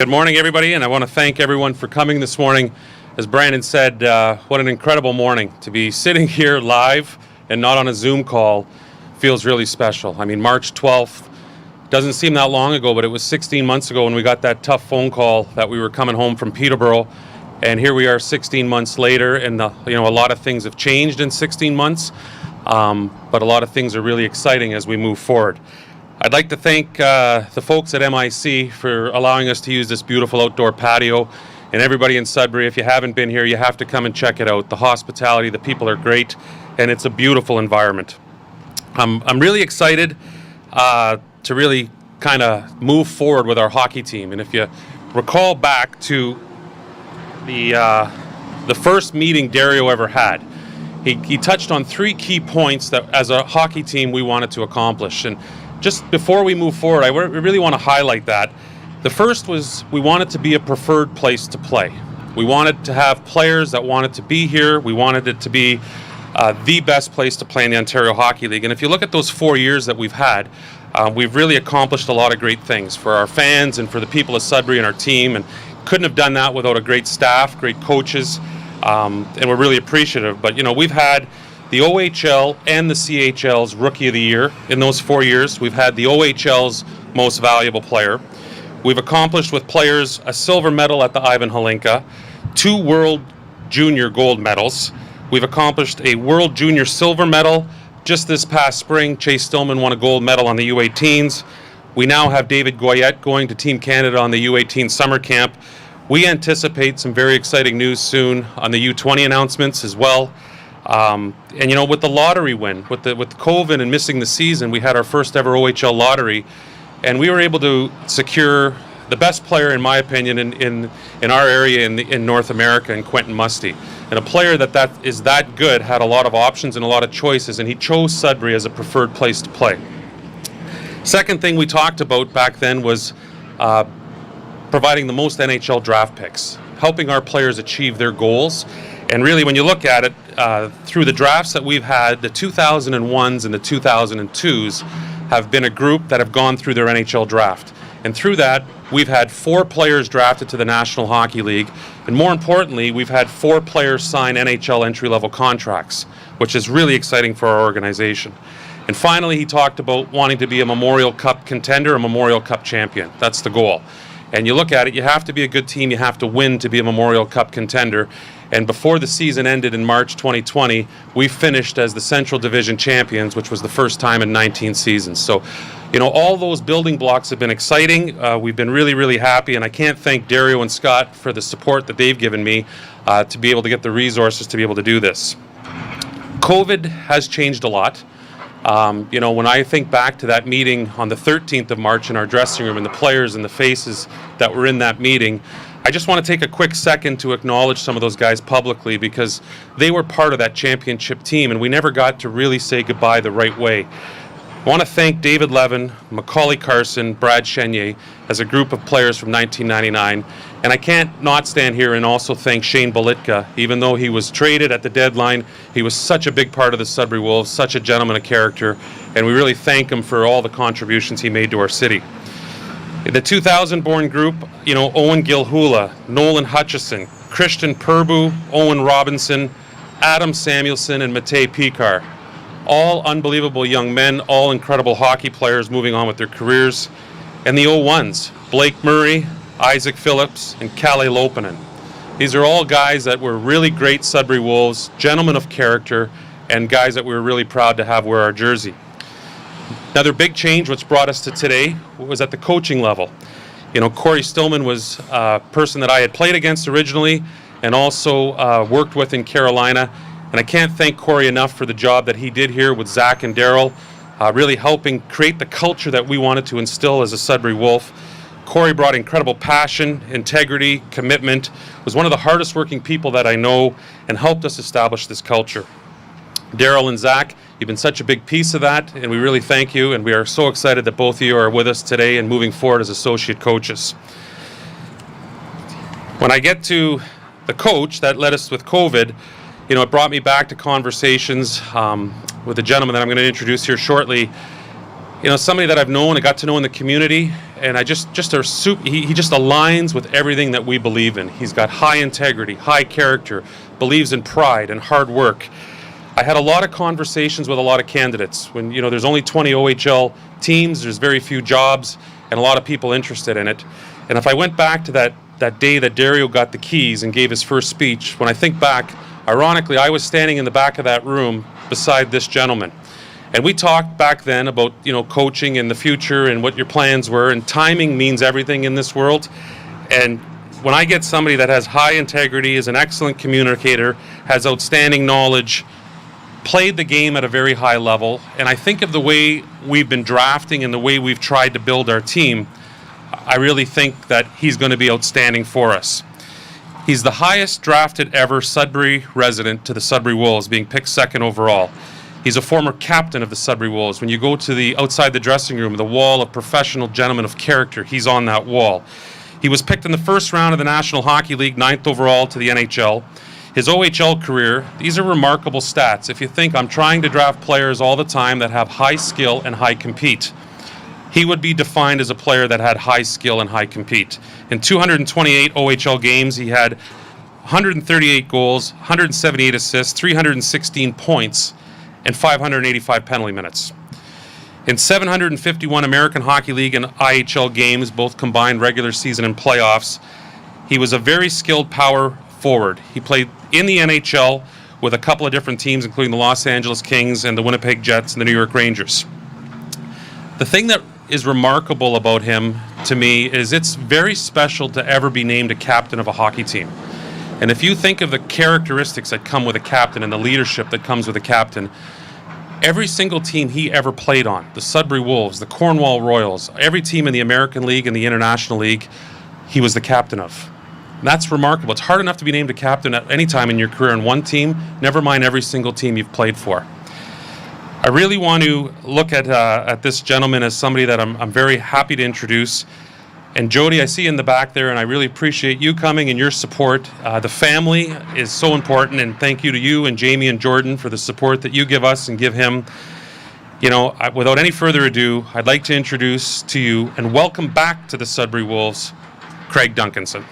Good morning, everybody, and I want to thank everyone for coming this morning. As Brandon said, what an incredible morning. To be sitting here live and not on a Zoom call feels really special. I mean, March 12th doesn't seem that long ago, but it was 16 months ago when we got that tough phone call that we were coming home from Peterborough, and here we are 16 months later, and a lot of things have changed in 16 months, but a lot of things are really exciting as we move forward. I'd like to thank the folks at MIC for allowing us to use this beautiful outdoor patio, and everybody in Sudbury. If you haven't been here, you have to come and check it out. The hospitality, the people are great, and it's a beautiful environment. I'm really excited to really kind of move forward with our hockey team. And if you recall back to the first meeting Dario ever had, he touched on three key points that as a hockey team we wanted to accomplish. And just before we move forward, I really want to highlight that. The first was we wanted to be a preferred place to play. We wanted to have players that wanted to be here. We wanted it to be the best place to play in the Ontario Hockey League. And if you look at those 4 years that we've had, we've really accomplished a lot of great things for our fans and for the people of Sudbury and our team. And couldn't have done that without a great staff, great coaches, and we're really appreciative. But, we've had the OHL and the CHL's Rookie of the Year in those 4 years. We've had the OHL's Most Valuable Player. We've accomplished with players a silver medal at the Ivan Holinka, 2 World Junior gold medals. We've accomplished a World Junior silver medal. Just this past spring, Chase Stillman won a gold medal on the U18s. We now have David Goyette going to Team Canada on the U18 summer camp. We anticipate some very exciting news soon on the U20 announcements as well. And with the lottery win, with COVID and missing the season, we had our first ever OHL lottery, and we were able to secure the best player, in my opinion, in our area in North America, in Quentin Musty. And a player that is that good had a lot of options and a lot of choices, and he chose Sudbury as a preferred place to play. Second thing we talked about back then was providing the most NHL draft picks, helping our players achieve their goals. And really, when you look at it, through the drafts that we've had, the 2001s and the 2002s have been a group that have gone through their NHL draft. And through that, we've had 4 players drafted to the National Hockey League. And more importantly, we've had 4 players sign NHL entry-level contracts, which is really exciting for our organization. And finally, he talked about wanting to be a Memorial Cup contender, a Memorial Cup champion. That's the goal. And you look at it, you have to be a good team, you have to win to be a Memorial Cup contender. And before the season ended in March 2020, we finished as the Central Division champions, which was the first time in 19 seasons. So, all those building blocks have been exciting. We've been really, really happy, and I can't thank Dario and Scott for the support that they've given me to be able to get the resources to be able to do this. COVID has changed a lot. When I think back to that meeting on the 13th of March in our dressing room and the players and the faces that were in that meeting, I just want to take a quick second to acknowledge some of those guys publicly because they were part of that championship team and we never got to really say goodbye the right way. I want to thank David Levin, Macaulay Carson, Brad Chenier as a group of players from 1999. And I can't not stand here and also thank Shane Bolitka. Even though he was traded at the deadline, he was such a big part of the Sudbury Wolves, such a gentleman of character, and we really thank him for all the contributions he made to our city. In the 2000-born group, Owen Gilhula, Nolan Hutchison, Christian Purbu, Owen Robinson, Adam Samuelson, and Matej Pikar. All unbelievable young men, all incredible hockey players moving on with their careers. And the 01s, Blake Murray, Isaac Phillips, and Kalle Lopinen. These are all guys that were really great Sudbury Wolves, gentlemen of character, and guys that we were really proud to have wear our jersey. Another big change which brought us to today was at the coaching level. Corey Stillman was a person that I had played against originally and also worked with in Carolina. And I can't thank Corey enough for the job that he did here with Zach and Daryl, really helping create the culture that we wanted to instill as a Sudbury Wolf. Corey brought incredible passion, integrity, commitment, was one of the hardest working people that I know and helped us establish this culture. Daryl and Zach, you've been such a big piece of that, and we really thank you, and we are so excited that both of you are with us today and moving forward as associate coaches. When I get to the coach that led us with COVID, it brought me back to conversations with a gentleman that I'm going to introduce here shortly. somebody that I've known and got to know in the community, and he just aligns with everything that we believe in. He's got high integrity, high character, believes in pride and hard work. I had a lot of conversations with a lot of candidates. When there's only 20 OHL teams, there's very few jobs, and a lot of people interested in it. And if I went back to that day that Dario got the keys and gave his first speech, when I think back, ironically, I was standing in the back of that room beside this gentleman. And we talked back then about, coaching in the future and what your plans were, and timing means everything in this world. And when I get somebody that has high integrity, is an excellent communicator, has outstanding knowledge, played the game at a very high level, and I think of the way we've been drafting and the way we've tried to build our team, I really think that he's going to be outstanding for us. He's the highest drafted ever Sudbury resident to the Sudbury Wolves, being picked second overall. He's a former captain of the Sudbury Wolves. When you go to outside the dressing room, the wall of professional gentlemen of character, he's on that wall. He was picked in the first round of the National Hockey League, 9th overall to the NHL. His OHL career, these are remarkable stats. If you think I'm trying to draft players all the time that have high skill and high compete, he would be defined as a player that had high skill and high compete. In 228 OHL games, he had 138 goals, 178 assists, 316 points, and 585 penalty minutes. In 751 American Hockey League and IHL games, both combined regular season and playoffs, he was a very skilled power forward. He played in the NHL with a couple of different teams, including the Los Angeles Kings and the Winnipeg Jets and the New York Rangers. The thing that is remarkable about him, to me, is it's very special to ever be named a captain of a hockey team. And if you think of the characteristics that come with a captain and the leadership that comes with a captain, every single team he ever played on, the Sudbury Wolves, the Cornwall Royals, every team in the American League and the International League, he was the captain of. And that's remarkable. It's hard enough to be named a captain at any time in your career in one team, never mind every single team you've played for. I really want to look at this gentleman as somebody that I'm very happy to introduce. And Jody, I see you in the back there, and I really appreciate you coming and your support. The family is so important, and thank you to you and Jamie and Jordan for the support that you give us and give him. Without any further ado, I'd like to introduce to you and welcome back to the Sudbury Wolves, Craig Duncanson.